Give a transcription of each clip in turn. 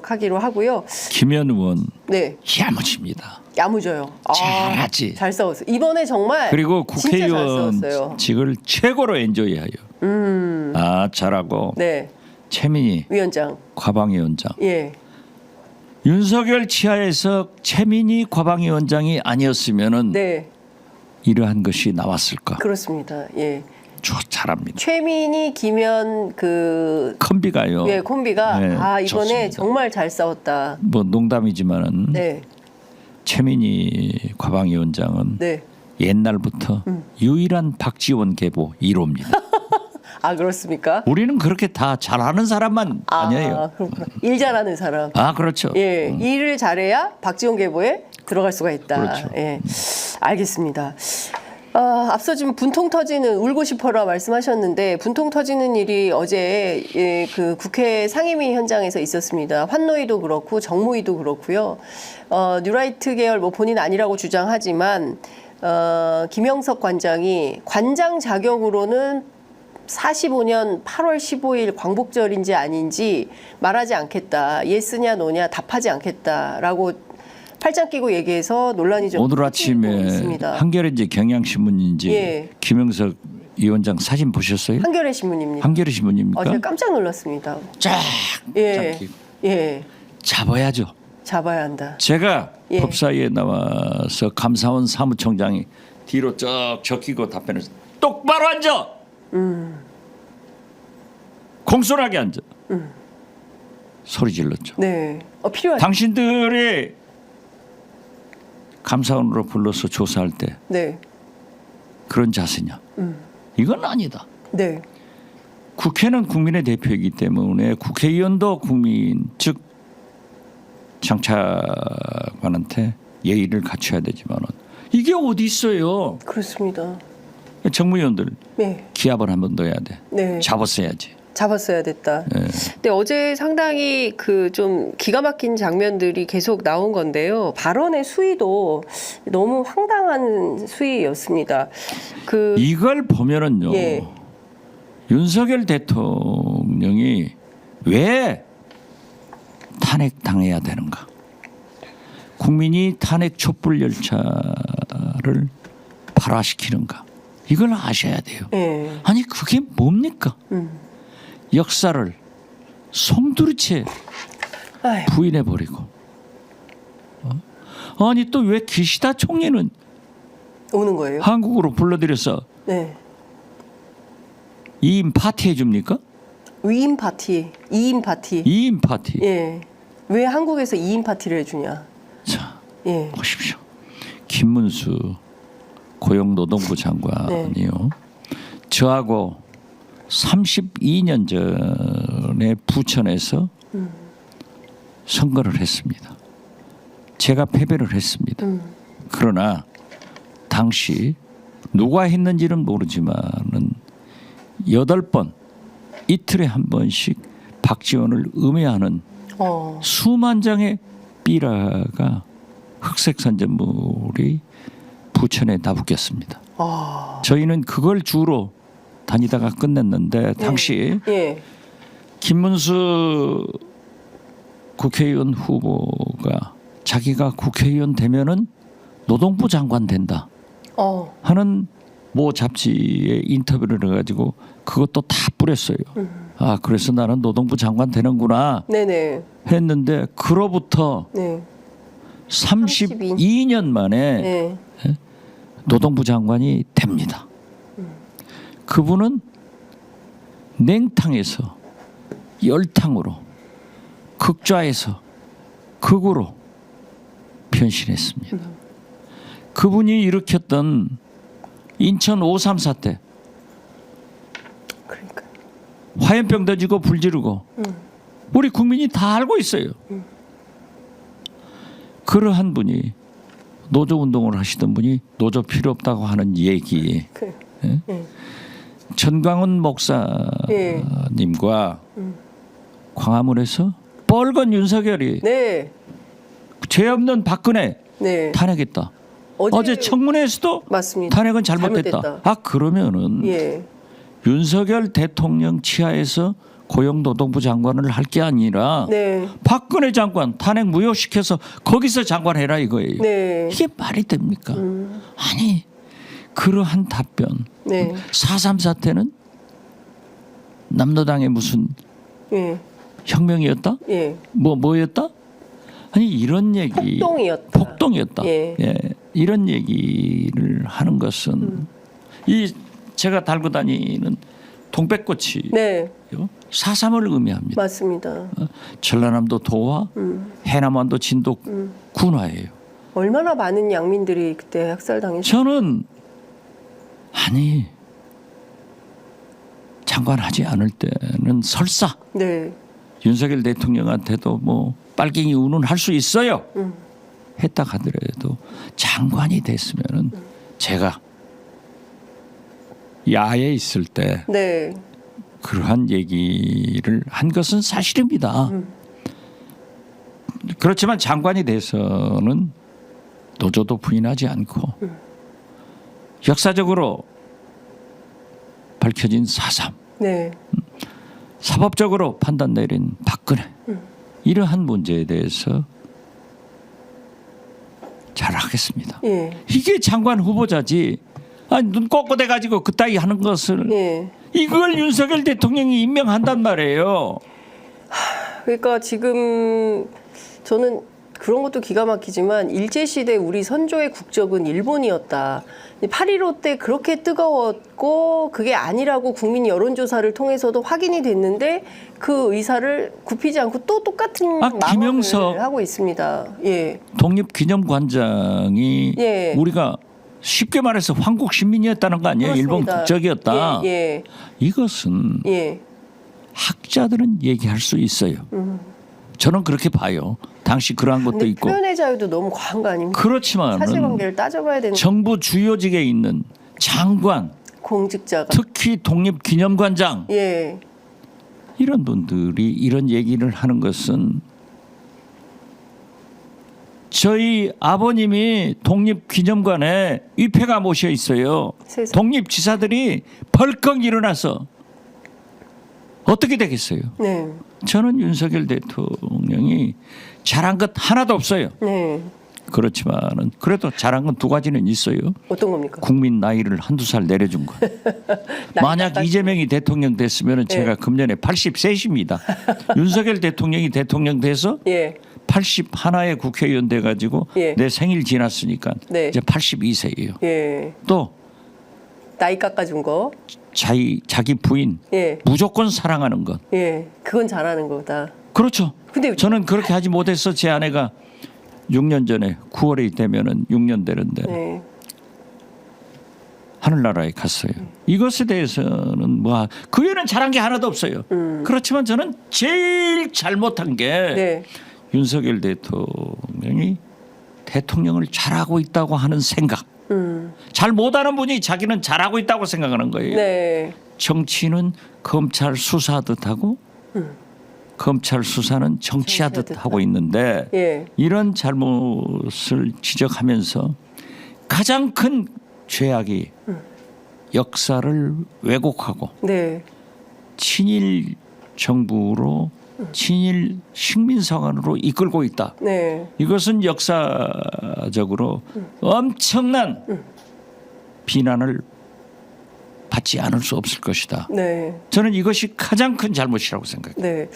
하기로 하고요. 김현 의원 네, 야무집니다. 야무져요. 잘하지. 잘 싸웠어요. 이번에 정말 그리고 진짜 잘 국회의원 싸웠어요. 직을 최고로 엔조이해요. 잘하고 네, 최민희 위원장. 과방위원장. 예, 윤석열 치하에서 최민희 과방위원장이 아니었으면은 네, 이러한 것이 나왔을까? 그렇습니다. 예, 잘합니다. 최민희, 김현 그 콤비가요. 예, 콤비가 네, 이번에 좋습니다. 정말 잘 싸웠다. 뭐 농담이지만은 네, 최민희 과방위원장은 네. 옛날부터 유일한 박지원 계보 1호입니다. 아, 그렇습니까? 우리는 그렇게 다 잘하는 사람만 아니에요. 그렇구나. 일 잘하는 사람. 그렇죠. 예, 일을 잘해야 박지원 계보에 들어갈 수가 있다. 그렇죠. 예, 알겠습니다. 앞서 지금 분통 터지는 울고 싶어라 말씀하셨는데 분통 터지는 일이 어제 그 국회 상임위 현장에서 있었습니다. 환노위도 그렇고 정무위도 그렇고요. 뉴라이트 계열 뭐 본인 아니라고 주장하지만 김영석 관장이 관장 자격으로는 45년 8월 15일 광복절인지 아닌지 말하지 않겠다. 예스냐 노냐 답하지 않겠다라고 팔짱 끼고 얘기해서 논란이 좀 오늘 아침에 있습니다. 한겨레인지 경향신문인지 예. 김영석 위원장 사진 보셨어요? 한겨레 신문입니다. 한겨레 신문입니까? 제가 깜짝 놀랐습니다. 쫙 예, 잡히고. 예, 잡아야죠. 잡아야 한다. 제가 예. 법사위에 나와서 감사원 사무총장이 뒤로 쩍 적히고 답변해서 똑바로 앉아. 공손하게 앉아. 소리 질렀죠. 네, 필요하죠. 당신들이 감사원으로 불러서 조사할 때 네, 그런 자세냐? 이건 아니다. 네, 국회는 국민의 대표이기 때문에 국회의원도 국민 즉 장차관한테 예의를 갖춰야 되지만은 이게 어디 있어요? 그렇습니다. 정무위원들 네, 기합을 한 번 더 해야 돼. 네, 잡았어야지. 잡았어야 됐다. 예. 근데 어제 상당히 그 좀 기가 막힌 장면들이 계속 나온 건데요. 발언의 수위도 너무 황당한 수위였습니다. 이걸 보면은요. 예. 윤석열 대통령이 왜 탄핵 당해야 되는가? 국민이 탄핵 촛불 열차를 발화시키는가? 이걸 아셔야 돼요. 예. 아니 그게 뭡니까? 역사를 송두리째 아유, 부인해 버리고. 아니 또 왜 기시다 총리는 오는 거예요? 한국으로 불러들여서 네. 2인 파티 해줍니까? 위임 파티, 2인 파티. 2인 파티. 예. 왜 한국에서 2인 파티를 해주냐? 자 예. 보십시오. 김문수 고용노동부 장관이요. 저하고 32년 전에 부천에서 선거를 했습니다. 제가 패배를 했습니다. 그러나 당시 누가 했는지는 모르지만은 8번 이틀에 한 번씩 박지원을 음해하는 수만 장의 삐라가 흑색 산전물이 부천에 나붙겠습니다. 저희는 그걸 주로 다니다가 끝냈는데 당시 예. 김문수 국회의원 후보가 자기가 국회의원 되면은 노동부 장관 된다 하는 모 잡지에 인터뷰를 해가지고 그것도 다 뿌렸어요. 그래서 나는 노동부 장관 되는구나 네네. 했는데 그로부터 네. 32년 만에 네. 노동부 장관이 됩니다. 그분은 냉탕에서 열탕으로 극좌에서 극으로 변신했습니다. 그분이 일으켰던 인천 5.3 사태 그러니까. 화염병 던지고 불 지르고 우리 국민이 다 알고 있어요. 그러한 분이 노조운동을 하시던 분이 노조 필요 없다고 하는 얘기 전광훈 목사님과 광화문에서 뻘건 윤석열이 네. 죄 없는 박근혜 네. 탄핵했다. 어제 청문회에서도 맞습니다. 탄핵은 잘못됐다. 잘못됐다. 그러면은 예. 윤석열 대통령 치하에서 고용노동부 장관을 할 게 아니라 네. 박근혜 장관 탄핵 무효시켜서 거기서 장관해라 이거예요. 네. 이게 말이 됩니까? 아니 그러한 답변. 네. 4.3 사태는 남로당의 무슨 예. 혁명이었다? 예. 뭐였다? 아니 이런 얘기 폭동이었다. 예. 이런 얘기를 하는 것은 이 제가 달고 다니는 동백꽃이 네. 4.3을 의미합니다. 맞습니다. 전라남도 도화, 해남완도 진도 군화예요. 얼마나 많은 양민들이 그때 학살당했어요. 저는 아니 장관하지 않을 때는 설사 네. 윤석열 대통령한테도 뭐 빨갱이 운운할 수 있어요. 했다 하더라도 장관이 됐으면은 제가 야에 있을 때 네. 그러한 얘기를 한 것은 사실입니다. 그렇지만 장관이 돼서는 노조도 부인하지 않고 역사적으로 밝혀진 4.3 네. 사법적으로 판단 내린 박근혜 이러한 문제에 대해서 잘하겠습니다. 예. 이게 장관 후보자지. 아니 눈 꺾어대 가지고 그따위 하는 것을 예. 이걸 윤석열 대통령이 임명한단 말이에요. 그러니까 지금 저는 그런 것도 기가 막히지만 일제시대 우리 선조의 국적은 일본이었다. 8.15 때 그렇게 뜨거웠고 그게 아니라고 국민 여론조사를 통해서도 확인이 됐는데 그 의사를 굽히지 않고 또 똑같은 김영석 하고 있습니다. 예. 독립기념관장이 예. 우리가 쉽게 말해서 황국 시민이었다는 거 아니에요? 그렇습니다. 일본 국적이었다. 예. 예. 이것은 예. 학자들은 얘기할 수 있어요. 저는 그렇게 봐요. 당시 그러한 것도 근데 있고. 표현의 자유도 너무 과한 거 아닙니까? 그렇지만 사실관계를 따져봐야 되는 정부 주요직에 있는 장관, 공직자가 특히 독립기념관장 예. 이런 분들이 이런 얘기를 하는 것은 저희 아버님이 독립기념관에 위패가 모셔 있어요. 세상. 독립지사들이 벌컥 일어나서 어떻게 되겠어요? 네. 저는 윤석열 대통령이 잘한 것 하나도 없어요. 네. 그렇지만은 그래도 잘한 건 두 가지는 있어요. 어떤 겁니까? 국민 나이를 한두 살 내려준 거. 만약 이재명이 대통령 됐으면 제가 금년에 83입니다. 윤석열 대통령이 대통령 돼서 예. 81의 국회의원 돼가지고 예. 내 생일 지났으니까 네. 이제 82세예요. 예. 또 나이 깎아준 거. 자기 부인 예. 무조건 사랑하는 것. 예. 그건 잘하는 거다. 그렇죠. 근데 저는 그렇게 하지 못해서 제 아내가 6년 전에 9월에 되면은 6년 되는데 네. 하늘나라에 갔어요. 이것에 대해서는 뭐 그 외에는 잘한 게 하나도 없어요. 그렇지만 저는 제일 잘못한 게 네. 윤석열 대통령이 대통령을 잘하고 있다고 하는 생각. 잘 못하는 분이 자기는 잘하고 있다고 생각하는 거예요. 네. 정치는 검찰 수사하듯 하고 검찰 수사는 정치하듯 하고 있는데 예. 이런 잘못을 지적하면서 가장 큰 죄악이 역사를 왜곡하고 네. 친일 정부로 친일 식민사관으로 이끌고 있다. 네. 이것은 역사적으로 엄청난 비난을 받지 않을 수 없을 것이다. 네. 저는 이것이 가장 큰 잘못이라고 생각해요. 네.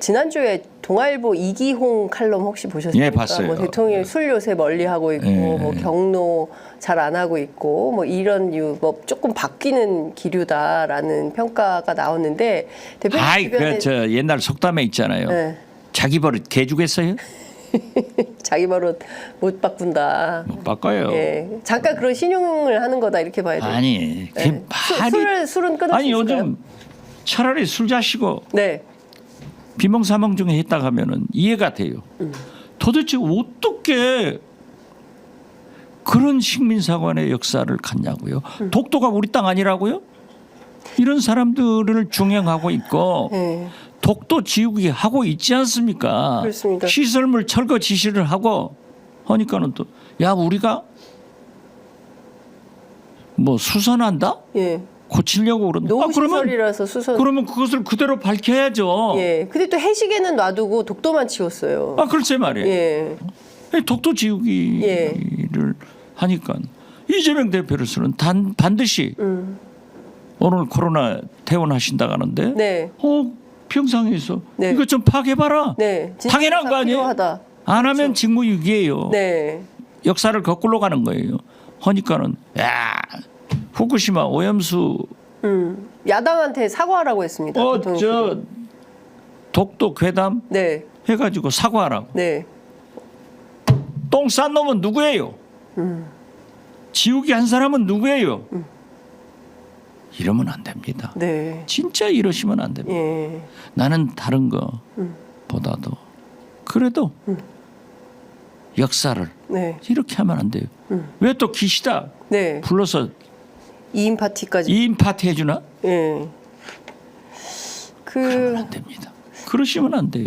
지난주에 동아일보 이기홍 칼럼 혹시 보셨습니까? 예, 봤어요. 뭐 대통령 술 요새 멀리하고 있고 예. 뭐 경로 잘 안 하고 있고 뭐 이런 이유 뭐 조금 바뀌는 기류다라는 평가가 나오는데 대표님 아이 주변에 저 옛날 속담에 있잖아요. 네. 자기 버릇 개 주겠어요? 자기 버릇 못 바꾼다. 못 바꿔요. 예. 잠깐 그런 신용을 하는 거다 이렇게 봐야 돼요. 아니 그게 네. 말이 술은 끊을 아니 수 있을까요? 요즘 차라리 술 자시고 네. 비몽사몽 중에 했다 가면은 이해가 돼요. 도대체 어떻게 그런 식민사관의 역사를 갖냐고요. 독도가 우리 땅 아니라고요? 이런 사람들을 중용하고 있고 네. 독도 지우기 하고 있지 않습니까? 그렇습니다. 시설물 철거 지시를 하고 하니까는 또 야 우리가 뭐 수선한다? 예. 고치려고 그러는데 노후시설이라서 수선. 그러면 그것을 그대로 밝혀야죠. 예. 근데 또 해시계는 놔두고 독도만 치웠어요. 아 글쎄 말이에요. 예. 독도 지우기를 하니까 이재명 대표로서는 반드시 오늘 코로나 퇴원하신다고 하는데 네. 평상에서 네. 이것 좀 파악해봐라. 네. 당연한 거 아니에요? 필요하다. 안 하면 직무유기예요. 네. 역사를 거꾸로 가는 거예요. 하니까는 후쿠시마 오염수 야당한테 사과하라고 했습니다. 저 독도 괴담 네. 해가지고 사과하라고. 네. 똥 싼 놈은 누구예요? 지우기 한 사람은 누구예요? 이러면 안 됩니다. 네. 진짜 이러시면 안 됩니다. 예. 나는 다른 거보다도 그래도 역사를 네. 이렇게 하면 안 돼요. 왜 또 기시다 네. 불러서 2인 파티까지. 2인 파티 해주나? 예. 그러면 안 됩니다. 그러시면 안 돼요.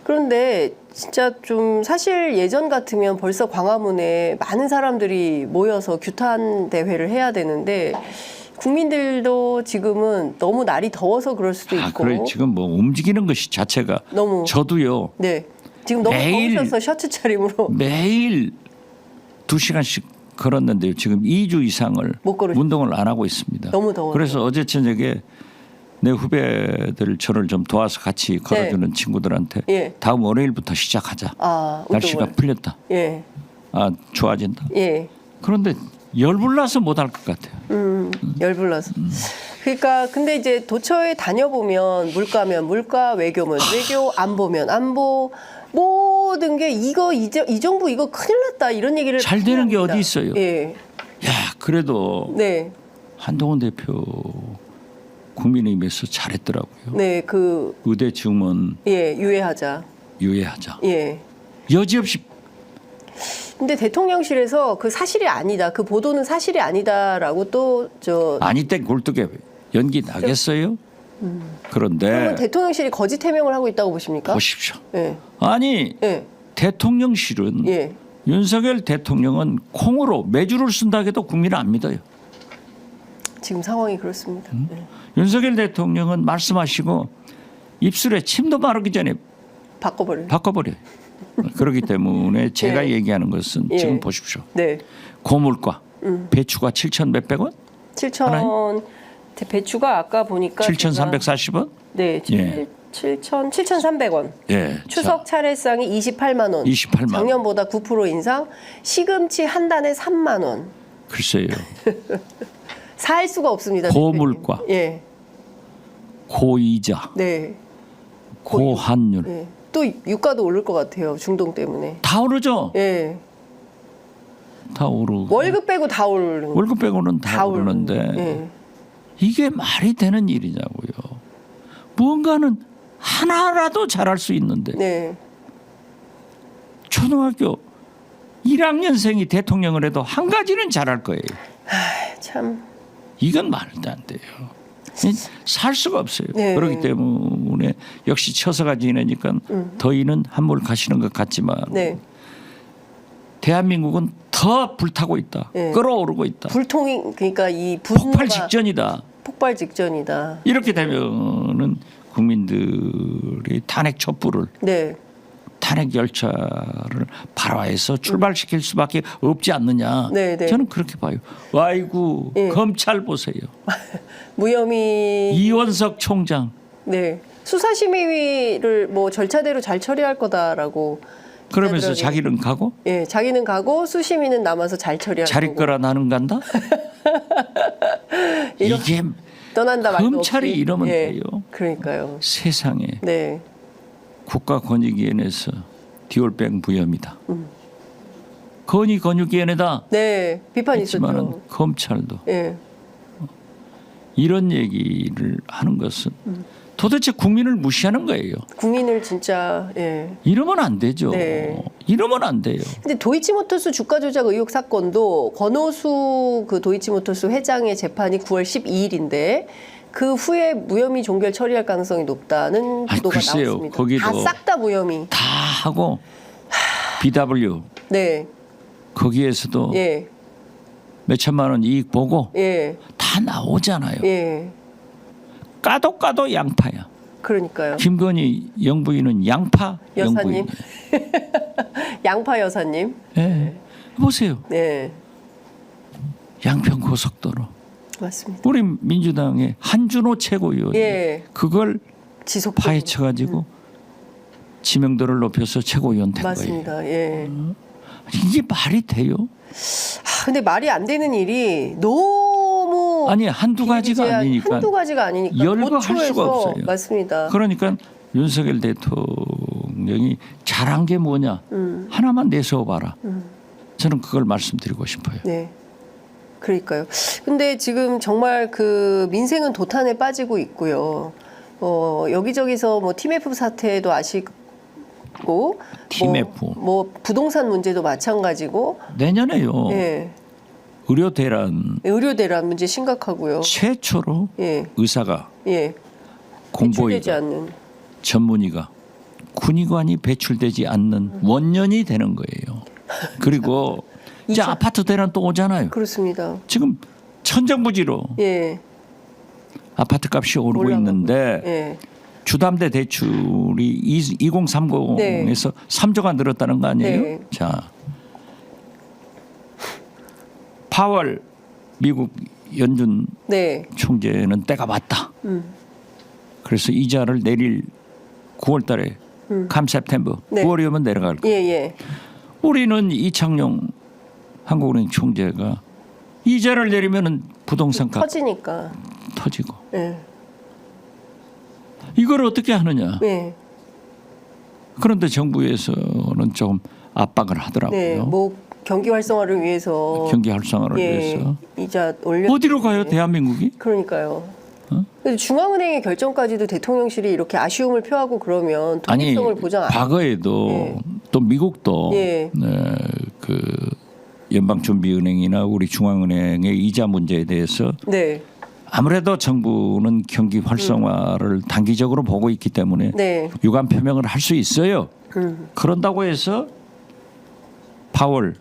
그런데 진짜 좀 사실 예전 같으면 벌써 광화문에 많은 사람들이 모여서 규탄 대회를 해야 되는데 국민들도 지금은 너무 날이 더워서 그럴 수도 있고. 그래 지금 뭐 움직이는 것이 자체가 너무. 저도요. 네. 지금 너무 매일 더우셔서 셔츠 차림으로. 매일 2시간씩 걸었는데요. 지금 2주 이상을 못 걸으셨어요. 운동을 안 하고 있습니다. 너무 더워요. 그래서 어제 저녁에 내 후배들 저를 좀 도와서 같이 걸어주는 친구들한테 예. 다음 월요일부터 시작하자. 아, 날씨가 운동을. 풀렸다. 예. 좋아진다. 예. 그런데 열불나서 못할 것 같아요. 열불나서. 그러니까 근데 이제 도처에 다녀보면 물가면 물가, 외교면 외교, 안보면 안보, 모든 게 이 정부 이거 큰일 났다 이런 얘기를 잘 되는 게 합니다. 어디 있어요? 예. 야 그래도 네. 한동훈 대표 국민의힘에서 잘했더라고요. 네. 의대 증원 유예하자. 유예하자. 예. 여지없이 근데 대통령실에서 그 사실이 아니다. 그 보도는 사실이 아니다라고 또 아니 때 굴뚝에 연기 나겠어요? 그러면 그런데 대통령실이 거짓 해명을 하고 있다고 보십니까? 보십시오. 예. 아니 예. 대통령실은 예. 윤석열 대통령은 콩으로 매주를 쓴다 해도 국민은 안 믿어요. 지금 상황이 그렇습니다. 예. 윤석열 대통령은 말씀하시고 입술에 침도 마르기 전에 바꿔버려요. 바꿔버려요. 그렇기 때문에 제가 예. 얘기하는 것은 예. 지금 보십시오. 네. 고물가 배추가 7,000 몇백 원? 7천 배추가 아까 보니까 7,340원? 네, 예. 7,300원. 예. 추석 차례상이 28만 원. 28만 원. 작년보다 9% 인상. 시금치 한 단에 3만 원. 글쎄요. 살 수가 없습니다. 고물가. 대표님. 예. 고이자, 네. 고환율 예. 또 유가도 오를 것 같아요. 중동 때문에. 다 오르죠. 예. 다 오르고 월급 빼고 다 오르는. 월급 빼고는 다 오르는. 오르는데 예. 이게 말이 되는 일이냐고요. 무언가는 하나라도 잘할 수 있는데 네. 초등학교 1학년생이 대통령을 해도 한 가지는 잘할 거예요. 참. 이건 말도 안 돼요. 살 수가 없어요. 네. 그렇기 때문에 역시 처서가 지내니까 더위는 한물 가시는 것 같지만 네. 대한민국은 더 불타고 있다. 네. 끓어오르고 있다. 불통이 그러니까 이 분노가 폭발 직전이다. 폭발 직전이다. 이렇게 되면은 국민들이 탄핵 촛불을 네. 탄핵 열차를 발화해서 출발시킬 수밖에 없지 않느냐. 네, 네. 저는 그렇게 봐요. 아이고 예. 검찰 보세요. 무혐의 이원석 총장. 네. 수사심의를 뭐 절차대로 잘 처리할 거다라고 그러면서 기자들에게- 자기는 가고 예, 자기는 가고 수심이는 남아서 잘 처리할 자리 거고. 거라 나는 간다. 이게 떠난다 말도 검찰이 없이. 이러면 예, 돼요. 그러니까요. 세상에 네. 국가권익위원회에서 디올백 무혐의다. 건의권익위원회다. 네. 비판이 했지만은 있었죠. 검찰도 예. 이런 얘기를 하는 것은 도대체 국민을 무시하는 거예요. 국민을 진짜 예. 이러면 안 되죠. 네. 이러면 안 돼요. 근데 도이치모터스 주가 조작 의혹 사건도 권오수 그 도이치모터스 회장의 재판이 9월 12일인데 그 후에 무혐의 종결 처리할 가능성이 높다는 아니, 보도가 글쎄요. 나왔습니다. 거기도 다 싹 다 무혐의. 다 하고 BW 네. 거기에서도 예. 몇 천만 원 이익 보고 예. 다 다 나오잖아요. 예. 까도 양파야. 그러니까요. 김건희 영부인은 양파 여사님. 영부인. 양파 여사님. 예. 보세요. 네. 양평 고속도로. 맞습니다. 우리 민주당의 한준호 최고위원 예. 그걸 지속 파헤쳐가지고 지명도를 높여서 최고위원 된 거예요. 맞습니다. 예. 이게 말이 돼요? 근데 말이 안 되는 일이 너무 아니 한두 가지가 아니니까 한두 가지가 아니니까 열거할 수가 도처에서 없어요. 맞습니다. 그러니까 윤석열 대통령이 잘한 게 뭐냐 하나만 내세워 봐라. 저는 그걸 말씀드리고 싶어요. 네. 그러니까요. 근데 지금 정말 그 민생은 도탄에 빠지고 있고요. 여기저기서 뭐 TMF 사태도 아시고 TMF. 뭐 부동산 문제도 마찬가지고 내년에요. 예. 의료 대란 의료 대란 문제 심각하고요. 최초로 예. 의사가 예. 배출되지 공보의가 않는 전문의가 군의관이 배출되지 않는 원년이 되는 거예요. 그리고 이제 아파트 대란 또 오잖아요. 그렇습니다. 지금 천정부지로 예. 아파트 값이 오르고 올라가고. 있는데 예. 주담대 대출이 2030에서 3조가 늘었다는 거 아니에요? 네. 자, 파월 미국 연준 네. 총재는 때가 왔다. 그래서 이자를 내릴 9월 달에 감 세프템버 네. 9월이면 내려갈 거예요. 예, 예. 우리는 이창용 한국은행 총재가 이자를 내리면은 부동산 값 터지니까. 터지고 예. 이걸 어떻게 하느냐. 네. 그런데 정부에서는 좀 압박을 하더라고요. 네. 뭐 경기 활성화를 위해서 경기 활성화를 예. 위해서. 이자 올려 어디로 가요 대한민국이? 그러니까요. 어? 근데 중앙은행의 결정까지도 대통령실이 이렇게 아쉬움을 표하고 그러면 독립성을 보장 안 과거에도 예. 또 미국도 예. 그 연방준비은행이나 우리 중앙은행의 이자 문제에 대해서 네. 아무래도 정부는 경기 활성화를 단기적으로 보고 있기 때문에 네. 유감 표명을 할 수 있어요. 그런다고 해서 파월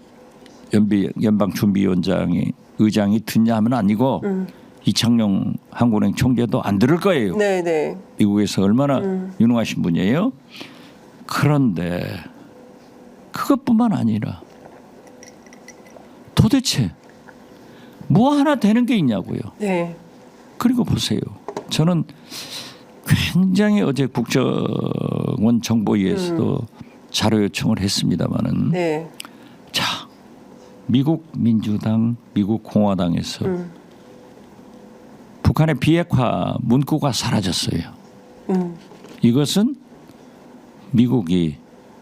연방준비위원장이 의장이 듣냐 하면 아니고 이창용 한국은행 총재도 안 들을 거예요. 네, 네. 미국에서 얼마나 유능하신 분이에요. 그런데 그것뿐만 아니라 도대체 뭐 하나 되는 게 있냐고요. 네. 그리고 보세요. 저는 굉장히 어제 국정원 정보위에서도 자료 요청을 했습니다마는 네. 자 미국 민주당, 미국 공화당에서 북한의 비핵화 문구가 사라졌어요. 이것은 미국이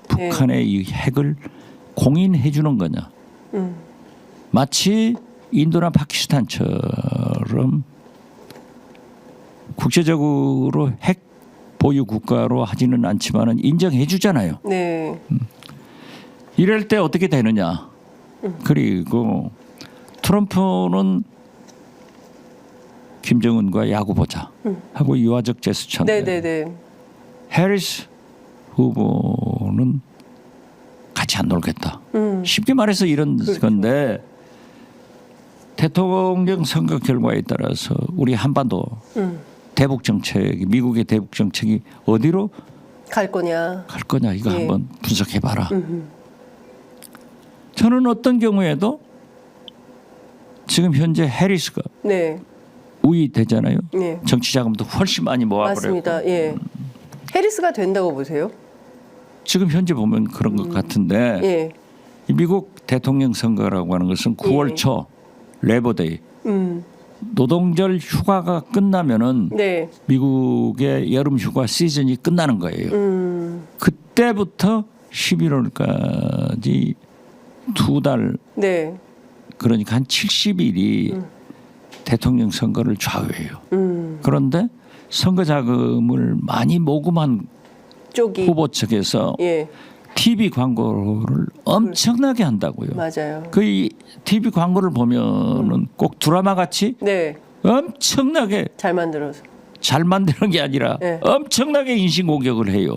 북한의 이 핵을 공인해 주는 거냐. 마치 인도나 파키스탄처럼 국제적으로 핵 보유 국가로 하지는 않지만은 인정해 주잖아요. 네. 이럴 때 어떻게 되느냐. 그리고 트럼프는 김정은과 야구 보자 하고 유화적 제스처인데 네, 네, 네. 해리스 후보는 같이 안 놀겠다. 쉽게 말해서 이런 그렇죠. 건데 대통령 선거 결과에 따라서 우리 한반도 대북 정책, 미국의 대북 정책이 어디로 갈 거냐. 갈 거냐 이거 예. 한번 분석해 봐라. 저는 어떤 경우에도 지금 현재 해리스가 네. 우위되잖아요. 네. 정치 자금도 훨씬 많이 모아버렸고 맞습니다. 예. 해리스가 된다고 보세요? 지금 현재 보면 그런 것 같은데 예. 이 미국 대통령 선거라고 하는 것은 9월 예. 초 레이버데이 노동절 휴가가 끝나면은 네. 미국의 여름 휴가 시즌이 끝나는 거예요. 그때부터 11월까지 2달 네. 그러니까 한 70일이 대통령 선거를 좌우해요. 그런데 선거 자금을 많이 모금한 쪽이 후보 측에서 예. TV 광고를 엄청나게 한다고요. 맞아요. 그 이 TV 광고를 보면은 꼭 드라마 같이 네. 엄청나게 잘 만들어서. 잘 만드는 게 아니라 네. 엄청나게 인신공격을 해요.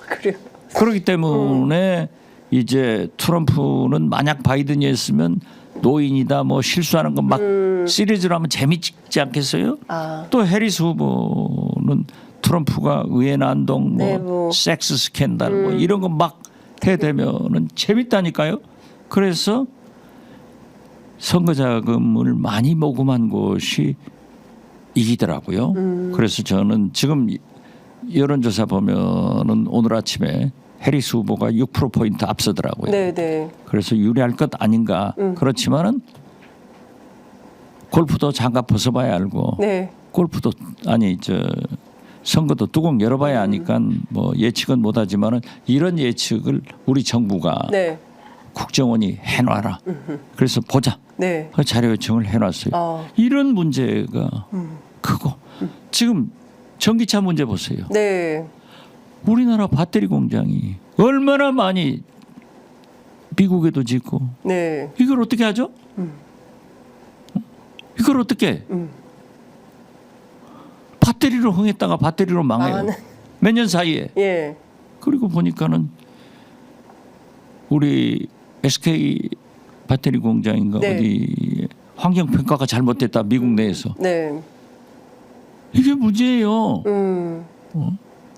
그래요. 그렇기 때문에 이제 트럼프는 만약 바이든이었으면 노인이다 뭐 실수하는 거 막 시리즈로 하면 재밌지 않겠어요? 아. 또 해리스 후보는 트럼프가 의회 난동 뭐 네, 뭐. 섹스 스캔들 뭐 이런 거 막 해대면은 재밌다니까요. 그래서 선거 자금을 많이 모금한 곳이 이기더라고요. 그래서 저는 지금 여론조사 보면은 오늘 아침에 해리스 후보가 6%포인트 앞서더라고요. 네. 그래서 유리할 것 아닌가. 그렇지만은 골프도 장갑 벗어봐야 알고 네. 골프도 아니 선거도 뚜껑 열어봐야 하니까 뭐 예측은 못하지만은 이런 예측을 우리 정부가 네. 국정원이 해놔라. 그래서 보자. 네. 그 자료 요청을 해놨어요. 이런 문제가 크고 지금 전기차 문제 보세요. 네. 우리나라 배터리 공장이 얼마나 많이 미국에도 짓고 네. 이걸 어떻게 하죠? 이걸 어떻게 배터리로 흥했다가 배터리로 망해요. 몇 년 사이에. 예. 그리고 보니까는 우리 SK 배터리 공장인가 네. 어디 환경 평가가 잘못됐다 미국 내에서. 네. 이게 문제예요.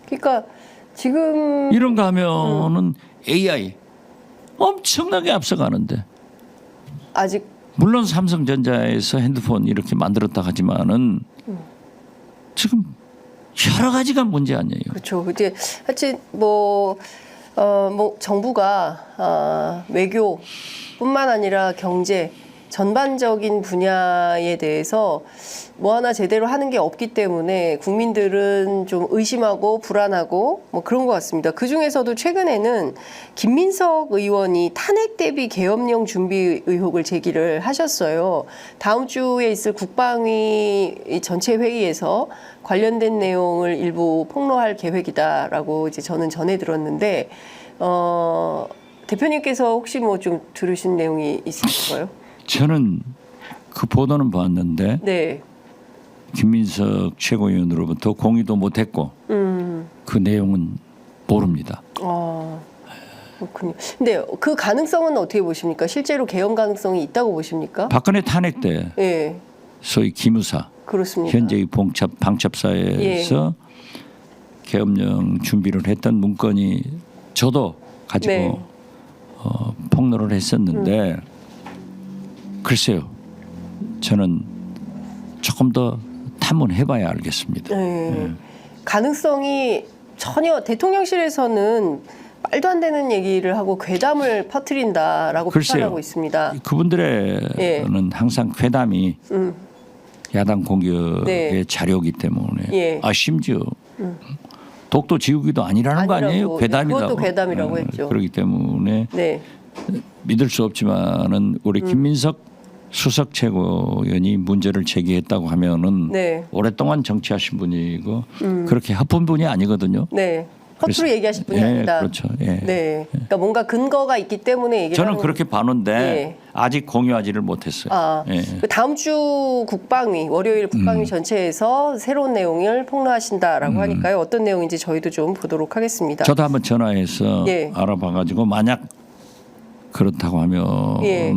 그러니까 지금 이런 거 하면은 AI 엄청나게 앞서가는데 아직 물론 삼성전자에서 핸드폰 이렇게 만들었다 하지만은 지금 여러 가지가 문제 아니에요. 그렇죠. 이제 하여튼 뭐 정부가 외교뿐만 아니라 경제 전반적인 분야에 대해서 뭐 하나 제대로 하는 게 없기 때문에 국민들은 좀 의심하고 불안하고 뭐 그런 것 같습니다. 그 중에서도 최근에는 김민석 의원이 탄핵 대비 계엄령 준비 의혹을 제기를 하셨어요. 다음 주에 있을 국방위 전체 회의에서 관련된 내용을 일부 폭로할 계획이다라고 이제 저는 전해 들었는데 대표님께서 혹시 뭐 좀 들으신 내용이 있으실까요? 저는 그 보도는 봤는데 네. 김민석 최고위원으로부터 공유도 못했고 그 내용은 모릅니다. 그렇군요. 근데 그 가능성은 어떻게 보십니까? 실제로 개헌 가능성이 있다고 보십니까? 박근혜 탄핵 때 예, 소위 기무사 그렇습니다. 현재의 방첩사에서 계엄령 준비를 했던 문건이 저도 가지고 네. 폭로를 했었는데 글쎄요. 저는 조금 더 탐문해봐야 알겠습니다. 네. 가능성이 전혀 대통령실에서는 말도 안 되는 얘기를 하고 괴담을 퍼뜨린다라고 글쎄요. 비판하고 있습니다. 그분들의 예. 는 항상 괴담이 야당 공격의 네. 자료이기 때문에 예. 심지어 독도 지우기도 아니라는 거 아니에요? 아니라고, 괴담이라고. 그것도 괴담이라고 했죠. 그렇기 때문에 네. 믿을 수 없지만은 우리 김민석 수석 최고위원이 문제를 제기했다고 하면은 네. 오랫동안 정치하신 분이고 그렇게 허쁜 분이 아니거든요. 네. 허투루 그래서- 얘기하실 분이 예, 아니다. 그렇죠. 예. 네. 그러니까 뭔가 근거가 있기 때문에 얘기를 저는 하는 그렇게 봐는데 예. 아직 공유하지를 못했어요. 예. 그 다음 주 국방위 월요일 국방위 전체에서 새로운 내용을 폭로하신다라고 하니까요. 어떤 내용인지 저희도 좀 보도록 하겠습니다. 저도 한번 전화해서 예. 알아봐가지고 만약 그렇다고 하면은 예.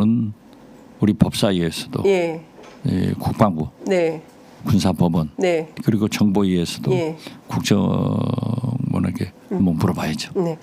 우리 법사위에서도 예. 예, 국방부, 네. 군사법원 네. 그리고 정보위에서도 예. 국정원에게 한번 물어봐야죠. 네.